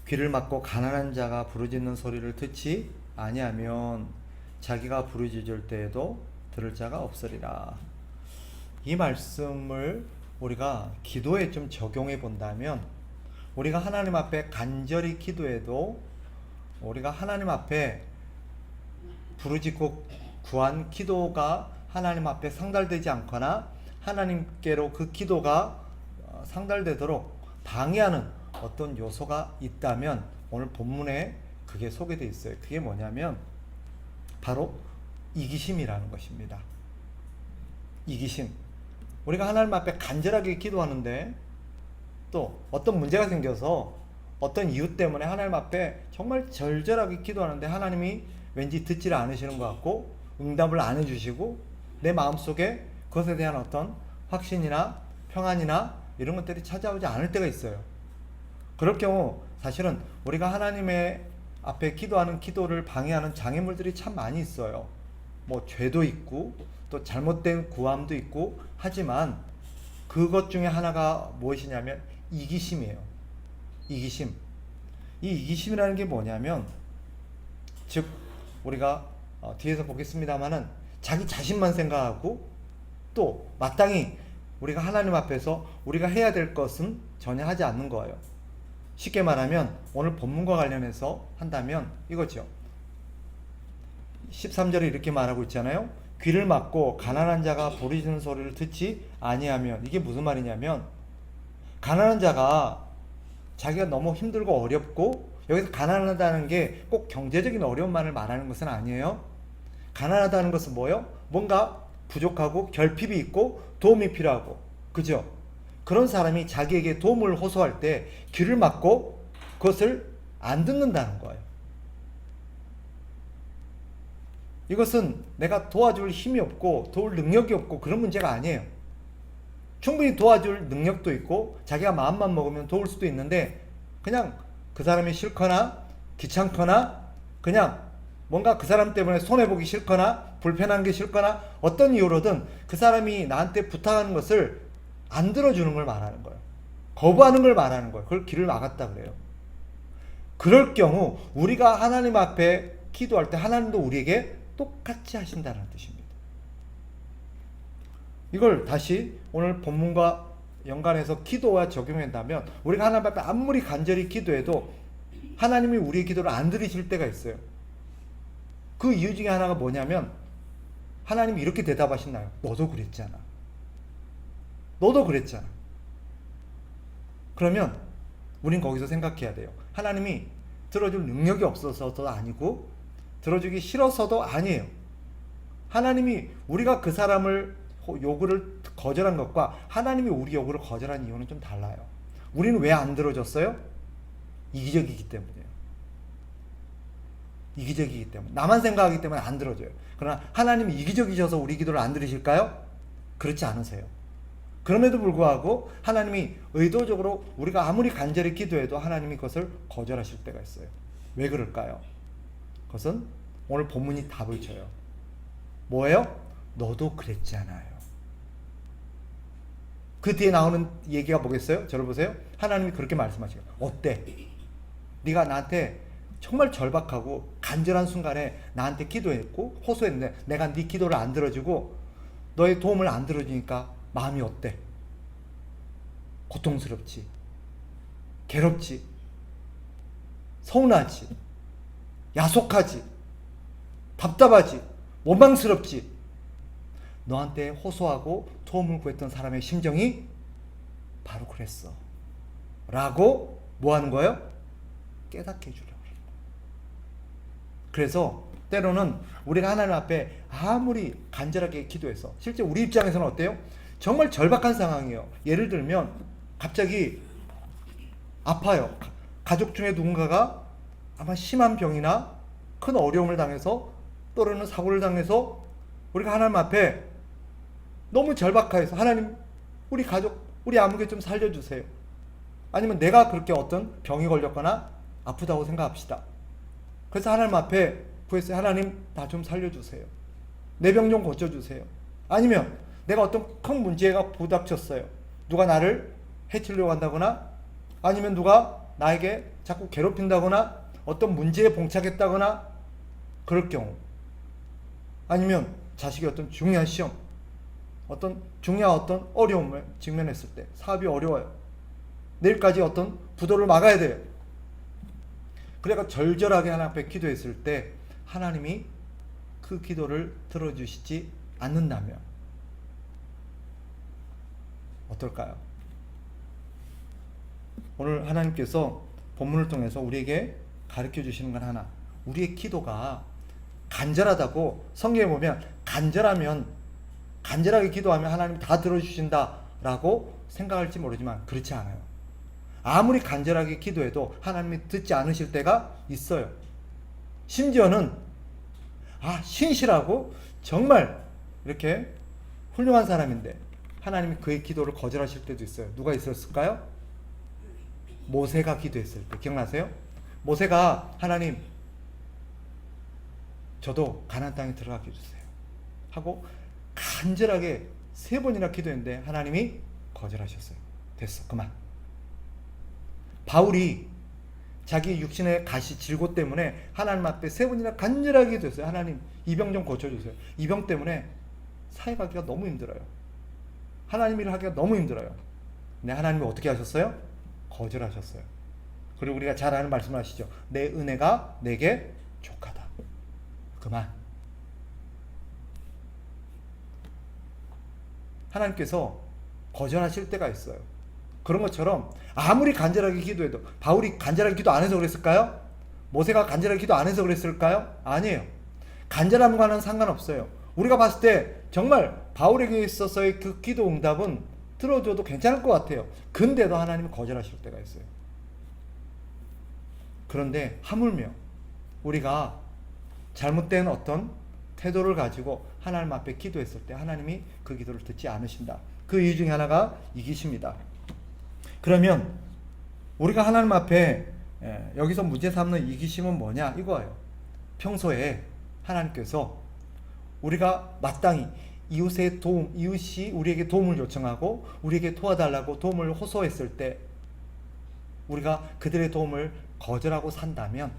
귀를 막고 가난한 자가 부르짖는 소리를 듣지 아니하면 자기가 부르짖을 때에도 들을 자가 없으리라. 이 말씀을 우리가 기도에 좀 적용해 본다면, 우리가 하나님 앞에 간절히 기도해도 우리가 하나님 앞에 부르짖고 구한 기도가 하나님 앞에 상달되지 않거나 하나님께로 그 기도가 상달되도록 방해하는 어떤 요소가 있다면 오늘 본문에 그게 소개되어 있어요. 그게 뭐냐면 바로 이기심이라는 것입니다. 이기심. 우리가 하나님 앞에 간절하게 기도하는데 또 어떤 문제가 생겨서 어떤 이유 때문에 하나님 앞에 정말 절절하게 기도하는데 하나님이 왠지 듣지를 않으시는 것 같고 응답을 안 해주시고 내 마음속에 그것에 대한 어떤 확신이나 평안이나 이런 것들이 찾아오지 않을 때가 있어요. 그럴 경우 사실은 우리가 하나님의 앞에 기도하는 기도를 방해하는 장애물들이 참 많이 있어요. 뭐 죄도 있고 또 잘못된 구함도 있고 하지만 그것 중에 하나가 무엇이냐면 이기심이에요. 이기심. 이 이기심이라는 게 뭐냐면 즉 우리가 뒤에서 보겠습니다만은 자기 자신만 생각하고 또 마땅히 우리가 하나님 앞에서 우리가 해야 될 것은 전혀 하지 않는 거예요. 쉽게 말하면 오늘 본문과 관련해서 한다면 이거죠. 13절에 이렇게 말하고 있잖아요. 귀를 막고 가난한 자가 부르짖는 소리를 듣지 아니하면, 이게 무슨 말이냐면 가난한 자가 자기가 너무 힘들고 어렵고, 여기서 가난하다는 게 꼭 경제적인 어려움만을 말하는 것은 아니에요. 가난하다는 것은 뭐예요? 뭔가 부족하고 결핍이 있고 도움이 필요하고, 그죠? 그런 사람이 자기에게 도움을 호소할 때 귀를 막고 그것을 안 듣는다는 거예요. 이것은 내가 도와줄 힘이 없고 도울 능력이 없고 그런 문제가 아니에요. 충분히 도와줄 능력도 있고 자기가 마음만 먹으면 도울 수도 있는데 그냥 그 사람이 싫거나 귀찮거나 그냥 뭔가 그 사람 때문에 손해보기 싫거나 불편한 게 싫거나 어떤 이유로든 그 사람이 나한테 부탁하는 것을 안 들어주는 걸 말하는 거예요. 거부하는 걸 말하는 거예요. 그걸 귀를 막았다 그래요. 그럴 경우 우리가 하나님 앞에 기도할 때 하나님도 우리에게 똑같이 하신다는 뜻입니다. 이걸 다시 오늘 본문과 연관해서 기도와 적용한다면 우리가 하나님 앞에 아무리 간절히 기도해도 하나님이 우리의 기도를 안 들으실 때가 있어요. 그 이유 중에 하나가 뭐냐면 하나님이 이렇게 대답하시나요? 너도 그랬잖아. 너도 그랬잖아. 그러면 우린 거기서 생각해야 돼요. 하나님이 들어줄 능력이 없어서도 아니고 들어주기 싫어서도 아니에요. 하나님이 우리가 그 사람을 요구를 거절한 것과 하나님이 우리 요구를 거절한 이유는 좀 달라요. 우리는 왜 안 들어줬어요? 이기적이기 때문이에요. 이기적이기 때문에. 나만 생각하기 때문에 안 들어줘요. 그러나 하나님이 이기적이셔서 우리 기도를 안 들으실까요? 그렇지 않으세요. 그럼에도 불구하고 하나님이 의도적으로 우리가 아무리 간절히 기도해도 하나님이 그것을 거절하실 때가 있어요. 왜 그럴까요? 그것은 오늘 본문이 답을 줘요. 뭐예요? 너도 그랬잖아요. 그 뒤에 나오는 얘기가 뭐겠어요? 저를 보세요. 하나님이 그렇게 말씀하시죠. 어때? 네가 나한테 정말 절박하고 간절한 순간에 나한테 기도했고 호소했는데 내가 네 기도를 안 들어주고 너의 도움을 안 들어주니까 마음이 어때? 고통스럽지? 괴롭지? 서운하지? 야속하지? 답답하지? 원망스럽지? 너한테 호소하고 도움을 구했던 사람의 심정이 바로 그랬어 라고 뭐 하는 거예요? 깨닫게 해주려고 해요. 그래서 때로는 우리가 하나님 앞에 아무리 간절하게 기도해서 실제 우리 입장에서는 어때요? 정말 절박한 상황이에요. 예를 들면 갑자기 아파요. 가족 중에 누군가가 아마 심한 병이나 큰 어려움을 당해서 또는 사고를 당해서 우리가 하나님 앞에 너무 절박해서 하나님 우리 가족 우리 아무개 좀 살려주세요. 아니면 내가 그렇게 어떤 병이 걸렸거나 아프다고 생각합시다. 그래서 하나님 앞에 구했어요. 하나님 나 좀 살려주세요. 내 병 좀 고쳐주세요. 아니면 내가 어떤 큰 문제가 부닥쳤어요. 누가 나를 해치려고 한다거나 아니면 누가 나에게 자꾸 괴롭힌다거나 어떤 문제에 봉착했다거나 그럴 경우, 아니면 자식이 어떤 중요한 시험, 어떤 중요한 어떤 어려움을 직면했을 때, 사업이 어려워요. 내일까지 어떤 부도를 막아야 돼요. 그래가 절절하게 하나님 앞에 기도했을 때 하나님이 그 기도를 들어주시지 않는다면 어떨까요? 오늘 하나님께서 본문을 통해서 우리에게 가르쳐 주시는 건 하나, 우리의 기도가 간절하다고 성경에 보면 간절하게 기도하면 하나님 다 들어주신다라고 생각할지 모르지만 그렇지 않아요. 아무리 간절하게 기도해도 하나님이 듣지 않으실 때가 있어요. 심지어는 신실하고 정말 이렇게 훌륭한 사람인데 하나님이 그의 기도를 거절하실 때도 있어요. 누가 있었을까요? 모세가 기도했을 때 기억나세요? 모세가 하나님, 저도 가나안 땅에 들어가게 해주세요 하고 간절하게 3번이나 기도했는데 하나님이 거절하셨어요. 됐어, 그만. 바울이 자기 육신의 가시 질고 때문에 하나님 앞에 3번이나 간절하게 기도했어요. 하나님, 이 병 좀 고쳐주세요. 이 병 때문에 사역하기가 너무 힘들어요. 하나님 일을 하기가 너무 힘들어요. 근데 하나님이 어떻게 하셨어요? 거절하셨어요. 그리고 우리가 잘 아는 말씀을 하시죠. 내 은혜가 내게 족하다. 그만. 하나님께서 거절하실 때가 있어요. 그런 것처럼 아무리 간절하게 기도해도, 바울이 간절하게 기도 안 해서 그랬을까요? 모세가 간절하게 기도 안 해서 그랬을까요? 아니에요. 간절함과는 상관없어요. 우리가 봤을 때 정말 바울에게 있어서의 그 기도 응답은 들어줘도 괜찮을 것 같아요. 근데도 하나님이 거절하실 때가 있어요. 그런데 하물며 우리가 잘못된 어떤 태도를 가지고 하나님 앞에 기도했을 때 하나님이 그 기도를 듣지 않으신다. 그 이유 중에 하나가 이기십니다. 그러면 우리가 하나님 앞에 여기서 문제 삼는 이기심은 뭐냐 이거예요. 평소에 하나님께서 우리가 마땅히 이웃의 도움, 이웃이 우리에게 도움을 요청하고 우리에게 도와달라고 도움을 호소했을 때 우리가 그들의 도움을 거절하고 산다면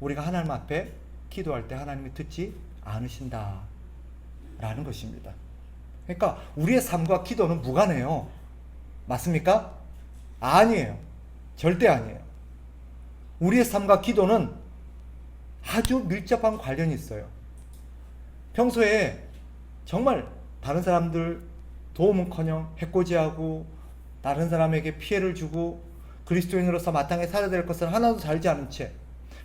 우리가 하나님 앞에 기도할 때 하나님이 듣지 않으신다 라는 것입니다. 그러니까 우리의 삶과 기도는 무관해요. 맞습니까? 아니에요. 절대 아니에요. 우리의 삶과 기도는 아주 밀접한 관련이 있어요. 평소에 정말 다른 사람들 도움은커녕 해코지하고 다른 사람에게 피해를 주고 그리스도인으로서 마땅히 살아야 될 것을 하나도 잘지 않은 채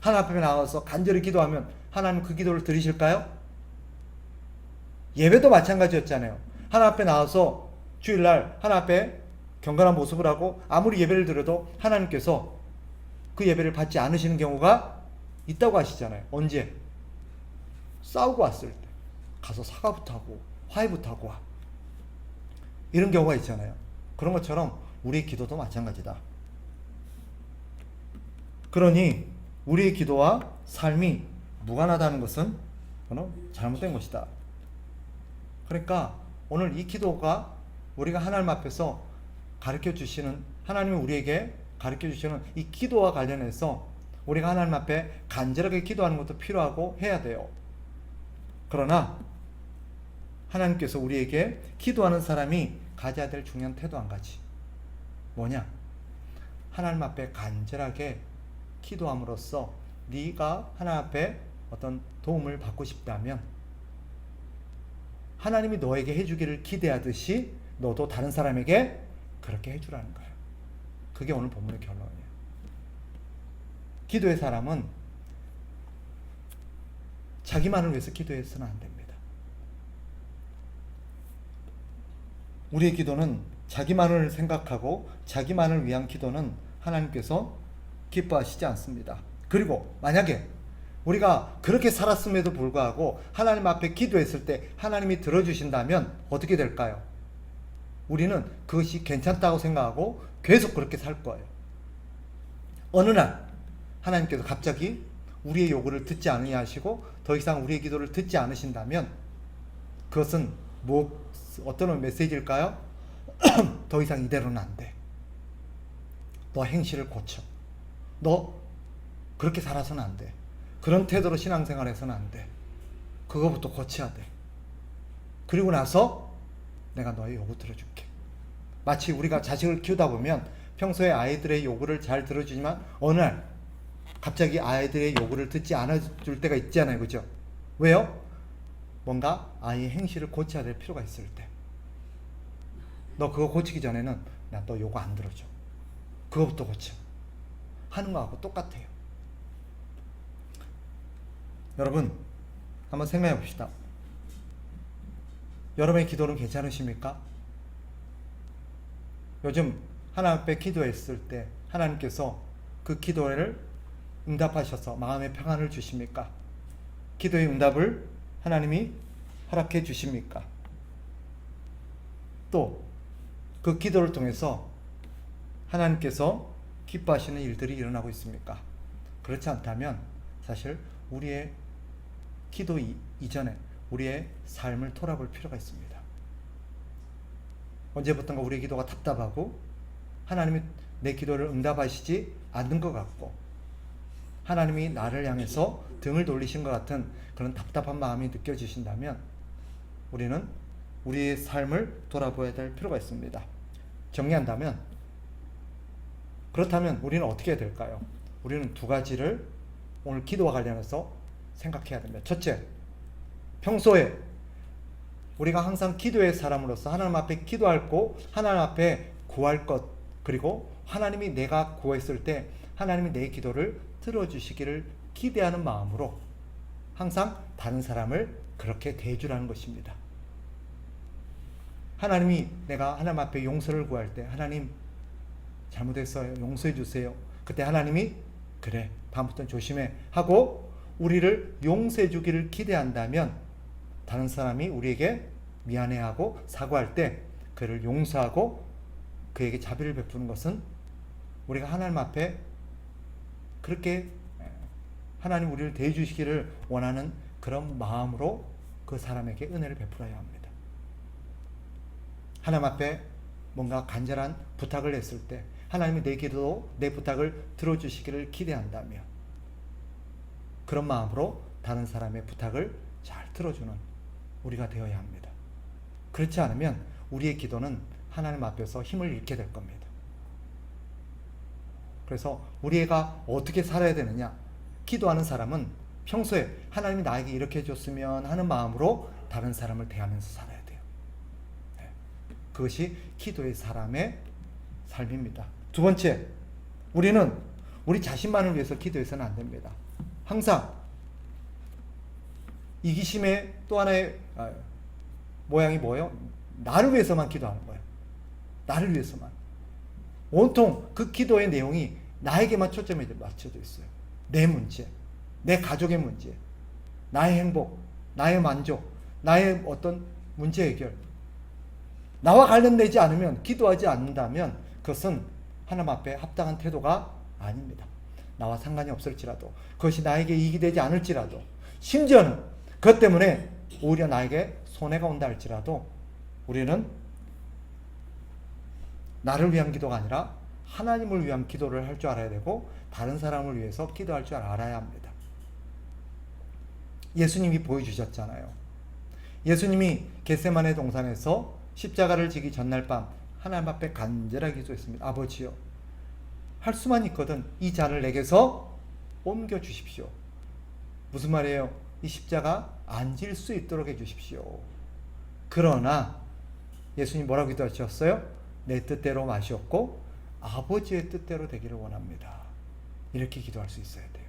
하나님 앞에 나와서 간절히 기도하면 하나님 그 기도를 들으실까요? 예배도 마찬가지였잖아요. 하나님 앞에 나와서 주일날 하나님 앞에 경건한 모습을 하고 아무리 예배를 드려도 하나님께서 그 예배를 받지 않으시는 경우가 있다고 하시잖아요. 언제? 싸우고 왔을 때 가서 사과부터 하고 화해부터 하고 와. 이런 경우가 있잖아요. 그런 것처럼 우리의 기도도 마찬가지다. 그러니 우리의 기도와 삶이 무관하다는 것은 잘못된 것이다. 그러니까 오늘 이 기도가 우리가 하나님 앞에서 가르쳐 주시는, 하나님이 우리에게 가르쳐 주시는 이 기도와 관련해서 우리가 하나님 앞에 간절하게 기도하는 것도 필요하고 해야 돼요. 그러나 하나님께서 우리에게 기도하는 사람이 가져야 될 중요한 태도 한 가지. 뭐냐? 하나님 앞에 간절하게 기도함으로써 네가 하나님 앞에 어떤 도움을 받고 싶다면 하나님이 너에게 해주기를 기대하듯이 너도 다른 사람에게 그렇게 해주라는 거예요. 그게 오늘 본문의 결론이에요. 기도의 사람은 자기만을 위해서 기도해서는 안 됩니다. 우리의 기도는 자기만을 생각하고 자기만을 위한 기도는 하나님께서 기뻐하시지 않습니다. 그리고 만약에 우리가 그렇게 살았음에도 불구하고 하나님 앞에 기도했을 때 하나님이 들어주신다면 어떻게 될까요? 우리는 그것이 괜찮다고 생각하고 계속 그렇게 살 거예요. 어느 날 하나님께서 갑자기 우리의 요구를 듣지 아니하시고 더 이상 우리의 기도를 듣지 않으신다면 그것은 어떤 메시지일까요? 더 이상 이대로는 안 돼. 너 행실을 고쳐. 너 그렇게 살아서는 안 돼. 그런 태도로 신앙생활해서는 안 돼. 그거부터 고쳐야 돼. 그리고 나서 내가 너의 요구 들어줄게. 마치 우리가 자식을 키우다 보면 평소에 아이들의 요구를 잘 들어주지만 어느 날 갑자기 아이들의 요구를 듣지 않아줄 때가 있잖아요. 그죠? 왜요? 뭔가 아이의 행실을 고쳐야 될 필요가 있을 때. 너 그거 고치기 전에는 나 너 요구 안 들어줘. 그거부터 고쳐. 하는 거하고 똑같아요. 여러분, 한번 생각해 봅시다. 여러분의 기도는 괜찮으십니까? 요즘 하나님 앞에 기도했을 때 하나님께서 그 기도를 응답하셔서 마음의 평안을 주십니까? 기도의 응답을 하나님이 허락해 주십니까? 또 그 기도를 통해서 하나님께서 기뻐하시는 일들이 일어나고 있습니까? 그렇지 않다면 사실 우리의 기도 이전에 우리의 삶을 돌아볼 필요가 있습니다. 언제부턴가 우리의 기도가 답답하고 하나님이 내 기도를 응답하시지 않는 것 같고 하나님이 나를 향해서 등을 돌리신 것 같은 그런 답답한 마음이 느껴지신다면 우리는 우리의 삶을 돌아봐야 될 필요가 있습니다. 정리한다면 그렇다면 우리는 어떻게 해야 될까요? 우리는 두 가지를 오늘 기도와 관련해서 생각해야 됩니다. 첫째, 평소에 우리가 항상 기도의 사람으로서 하나님 앞에 기도할 것, 하나님 앞에 구할 것, 그리고 하나님이 내가 구했을 때 하나님이 내 기도를 들어주시기를 기대하는 마음으로 항상 다른 사람을 그렇게 대해주라는 것입니다. 하나님이 내가 하나님 앞에 용서를 구할 때 하나님 잘못했어요. 용서해 주세요. 그때 하나님이 그래 다음부터는 조심해 하고 우리를 용서해 주기를 기대한다면 다른 사람이 우리에게 미안해하고 사과할 때 그를 용서하고 그에게 자비를 베푸는 것은 우리가 하나님 앞에 그렇게 하나님 우리를 대해 주시기를 원하는 그런 마음으로 그 사람에게 은혜를 베풀어야 합니다. 하나님 앞에 뭔가 간절한 부탁을 했을 때 하나님이 내 기도, 내 부탁을 들어주시기를 기대한다면 그런 마음으로 다른 사람의 부탁을 잘 들어주는 우리가 되어야 합니다. 그렇지 않으면 우리의 기도는 하나님 앞에서 힘을 잃게 될 겁니다. 그래서 우리가 어떻게 살아야 되느냐? 기도하는 사람은 평소에 하나님이 나에게 이렇게 해줬으면 하는 마음으로 다른 사람을 대하면서 살아야 돼요. 그것이 기도의 사람의 삶입니다. 두 번째, 우리는 우리 자신만을 위해서 기도해서는 안 됩니다. 항상 이기심의 또 하나의 모양이 뭐예요? 나를 위해서만 기도하는 거예요. 나를 위해서만. 온통 그 기도의 내용이 나에게만 초점이 맞춰져 있어요. 내 문제, 내 가족의 문제, 나의 행복, 나의 만족, 나의 어떤 문제 해결. 나와 관련되지 않으면, 기도하지 않는다면 그것은 하나님 앞에 합당한 태도가 아닙니다. 나와 상관이 없을지라도, 그것이 나에게 이익이 되지 않을지라도, 심지어는 그것 때문에 오히려 나에게 손해가 온다 할지라도 우리는 나를 위한 기도가 아니라 하나님을 위한 기도를 할 줄 알아야 되고 다른 사람을 위해서 기도할 줄 알아야 합니다. 예수님이 보여주셨잖아요. 예수님이 겟세마네 동산에서 십자가를 지기 전날 밤 하나님 앞에 간절하게 기도했습니다. 아버지요, 할 수만 있거든 이 잔을 내게서 옮겨 주십시오. 무슨 말이에요? 이 십자가 안 질 수 있도록 해주십시오. 그러나 예수님 뭐라고 기도하셨어요? 내 뜻대로 마시옵고 아버지의 뜻대로 되기를 원합니다. 이렇게 기도할 수 있어야 돼요.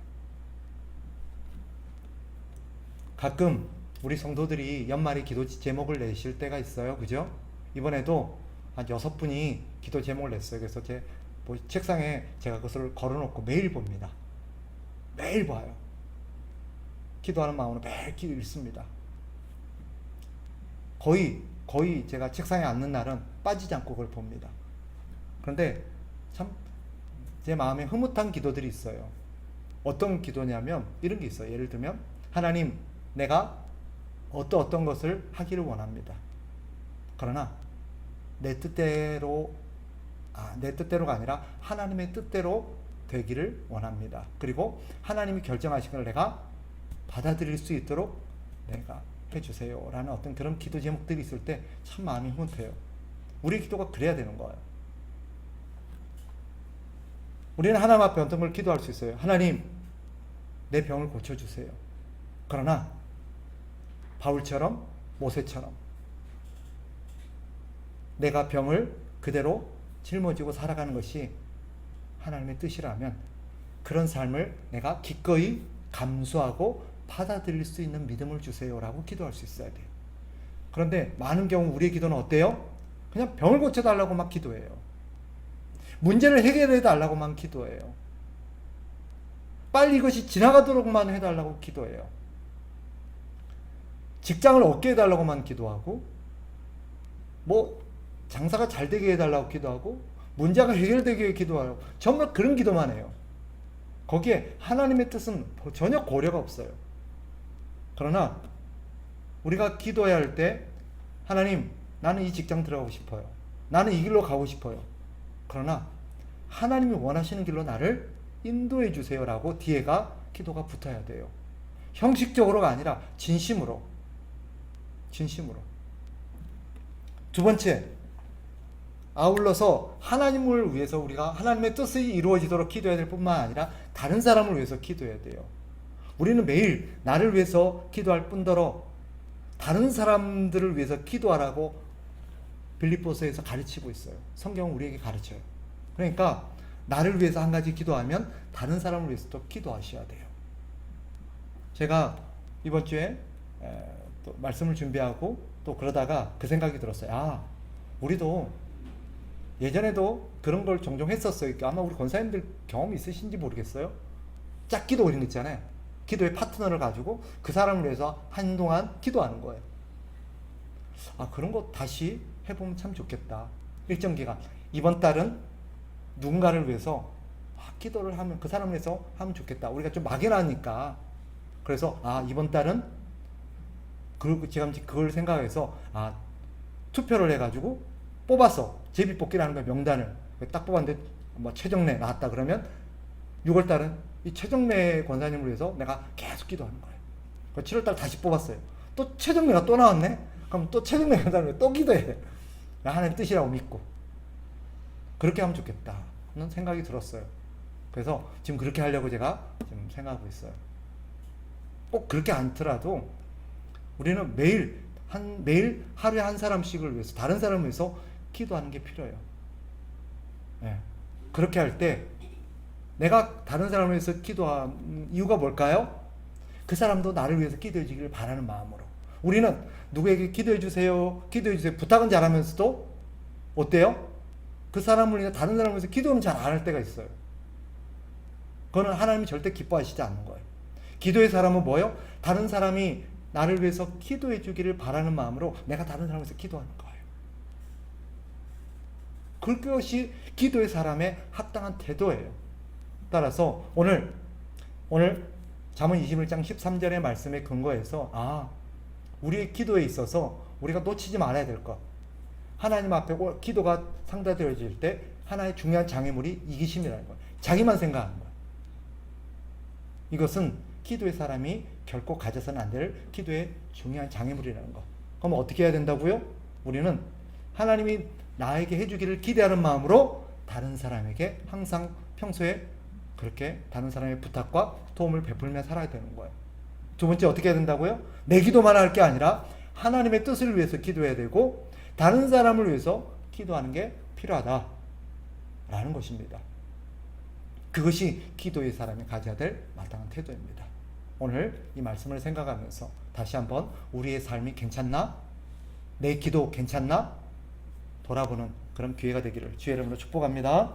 가끔 우리 성도들이 연말에 기도 제목을 내실 때가 있어요. 그죠? 이번에도 한 6분이 기도 제목을 냈어요. 그래서 제 책상에 제가 그것을 걸어놓고 매일 봅니다. 매일 봐요. 기도하는 마음으로 매일 읽습니다. 거의 제가 책상에 앉는 날은 빠지지 않고 그걸 봅니다. 그런데 참 제 마음에 흐뭇한 기도들이 있어요. 어떤 기도냐면 이런 게 있어요. 예를 들면 하나님, 내가 어떤 것을 하기를 원합니다. 그러나 내 뜻대로가 아니라 하나님의 뜻대로 되기를 원합니다. 그리고 하나님이 결정하신 걸 내가 받아들일 수 있도록 내가 해주세요 라는 어떤 그런 기도 제목들이 있을 때 참 마음이 흐뭇해요. 우리 기도가 그래야 되는 거예요. 우리는 하나님 앞에 어떤 걸 기도할 수 있어요. 하나님, 내 병을 고쳐주세요. 그러나 바울처럼, 모세처럼 내가 병을 그대로 짊어지고 살아가는 것이 하나님의 뜻이라면 그런 삶을 내가 기꺼이 감수하고 받아들일 수 있는 믿음을 주세요 라고 기도할 수 있어야 돼요. 그런데 많은 경우 우리의 기도는 어때요? 그냥 병을 고쳐달라고 막 기도해요. 문제를 해결해 달라고만 기도해요. 빨리 이것이 지나가도록만 해달라고 기도해요. 직장을 얻게 해달라고만 기도하고, 뭐 장사가 잘 되게 해달라고 기도하고, 문제가 해결되게 기도하고, 정말 그런 기도만 해요. 거기에 하나님의 뜻은 전혀 고려가 없어요. 그러나 우리가 기도해야 할 때, 하나님, 나는 이 직장 들어가고 싶어요. 나는 이 길로 가고 싶어요. 그러나 하나님이 원하시는 길로 나를 인도해 주세요 라고 뒤에가 기도가 붙어야 돼요. 형식적으로가 아니라 진심으로. 두 번째, 아울러서 하나님을 위해서 우리가 하나님의 뜻이 이루어지도록 기도해야 될 뿐만 아니라 다른 사람을 위해서 기도해야 돼요. 우리는 매일 나를 위해서 기도할 뿐더러 다른 사람들을 위해서 기도하라고 빌립보서에서 가르치고 있어요. 성경은 우리에게 가르쳐요. 그러니까 나를 위해서 한 가지 기도하면 다른 사람을 위해서도 기도하셔야 돼요. 제가 이번 주에 또 말씀을 준비하고 또 그러다가 그 생각이 들었어요. 우리도 예전에도 그런 걸 종종 했었어요. 아마 우리 권사님들 경험이 있으신지 모르겠어요. 짝기도 이런 거 있잖아요. 기도의 파트너를 가지고 그 사람을 위해서 한동안 기도하는 거예요. 그런 거 다시 해보면 참 좋겠다. 일정 기간. 이번 달은 누군가를 위해서 기도를 하면 그 사람을 위해서 하면 좋겠다. 우리가 좀 막연하니까. 그래서 이번 달은 제가 그걸 생각해서 투표를 해가지고 뽑았어. 제비뽑기라는 거 명단을 딱 뽑았는데 뭐 최정래 나왔다 그러면 6월 달은 이 최정래 권사님을 위해서 내가 계속 기도하는 거예요. 7월 달 다시 뽑았어요. 또 최정래가 또 나왔네. 그럼 또 최정래 권사님을 위해 또 기도해. 하나님 뜻이라고 믿고 그렇게 하면 좋겠다는 생각이 들었어요. 그래서 지금 그렇게 하려고 제가 지금 생각하고 있어요. 꼭 그렇게 않더라도 우리는 매일 하루에 한 사람씩을 위해서 다른 사람을 위해서 기도하는 게 필요해요. 그렇게 할 때 내가 다른 사람을 위해서 기도한 이유가 뭘까요? 그 사람도 나를 위해서 기도해 주기를 바라는 마음으로. 우리는 누구에게 기도해 주세요 부탁은 잘하면서도 어때요? 그 사람을 위해 다른 사람을 위해서 기도는 잘 안 할 때가 있어요. 그거는 하나님이 절대 기뻐하시지 않는 거예요. 기도의 사람은 뭐예요? 다른 사람이 나를 위해서 기도해 주기를 바라는 마음으로 내가 다른 사람을 위해서 기도하는 거예요. 그것이 기도의 사람의 합당한 태도예요. 따라서 오늘 잠언 21장 13절의 말씀에 근거해서 우리의 기도에 있어서 우리가 놓치지 말아야 될 것, 하나님 앞에 기도가 상달되어질 때 하나의 중요한 장애물이 이기심이라는 거예요. 자기만 생각하는 거예요. 이것은 기도의 사람이 결코 가져서는 안 될 기도의 중요한 장애물이라는 거. 그럼 어떻게 해야 된다고요? 우리는 하나님이 나에게 해주기를 기대하는 마음으로 다른 사람에게 항상 평소에 그렇게 다른 사람의 부탁과 도움을 베풀며 살아야 되는 거예요. 두 번째 어떻게 해야 된다고요? 내 기도만 할 게 아니라 하나님의 뜻을 위해서 기도해야 되고 다른 사람을 위해서 기도하는 게 필요하다라는 것입니다. 그것이 기도의 사람이 가져야 될 마땅한 태도입니다. 오늘 이 말씀을 생각하면서 다시 한번 우리의 삶이 괜찮나? 내 기도 괜찮나? 돌아보는 그런 기회가 되기를 주의 이름으로 축복합니다.